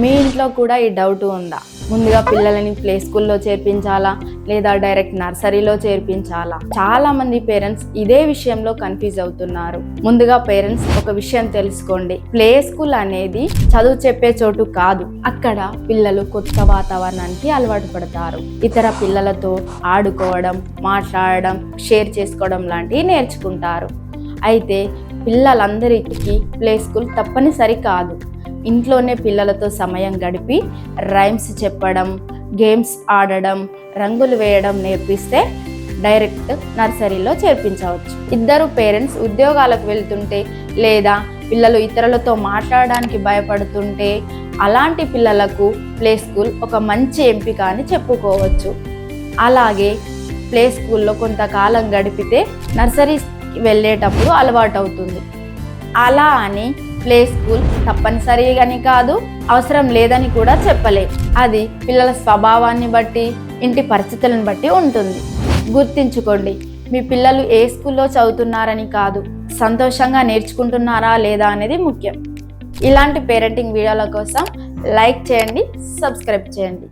మీ ఇంట్లో కూడా ఈ డౌట్ ఉందా? ముందుగా పిల్లలని ప్లే స్కూల్లో చేర్పించాలా లేదా డైరెక్ట్ నర్సరీలో చేర్పించాలా? చాలా మంది పేరెంట్స్ ఇదే విషయంలో కన్ఫ్యూజ్ అవుతున్నారు. ముందుగా పేరెంట్స్ ఒక విషయం తెలుసుకోండి, ప్లే స్కూల్ అనేది చదువు చెప్పే చోటు కాదు. అక్కడ పిల్లలు కొత్త వాతావరణానికి అలవాటు పడతారు. ఇతర పిల్లలతో ఆడుకోవడం, మాట్లాడడం, షేర్ చేసుకోవడం లాంటివి నేర్చుకుంటారు. అయితే పిల్లలందరికీ ప్లే స్కూల్ తప్పనిసరి కాదు. ఇంట్లోనే పిల్లలతో సమయం గడిపి రైమ్స్ చెప్పడం, గేమ్స్ ఆడడం, రంగులు వేయడం నేర్పిస్తే డైరెక్ట్ నర్సరీలో చేర్పించవచ్చు. ఇద్దరు పేరెంట్స్ ఉద్యోగాలకు వెళ్తుంటే లేదా పిల్లలు ఇతరులతో మాట్లాడడానికి భయపడుతుంటే అలాంటి పిల్లలకు ప్లే స్కూల్ ఒక మంచి ఎంపిక అని చెప్పుకోవచ్చు. అలాగే ప్లే స్కూల్లో కొంతకాలం గడిపితే నర్సరీ వెళ్ళేటప్పుడు అలవాటు అవుతుంది. అలా అని ప్లే స్కూల్ తప్పనిసరిగాని కాదు, అవసరం లేదని కూడా చెప్పలేదు. అది పిల్లల స్వభావాన్ని బట్టి, ఇంటి పరిస్థితులను బట్టి ఉంటుంది. గుర్తించుకోండి, మీ పిల్లలు ఏ స్కూల్లో చదువుతున్నారని కాదు, సంతోషంగా నేర్చుకుంటున్నారా లేదా అనేది ముఖ్యం. ఇలాంటి పేరెంటింగ్ వీడియోల కోసం లైక్ చేయండి, సబ్స్క్రైబ్ చేయండి.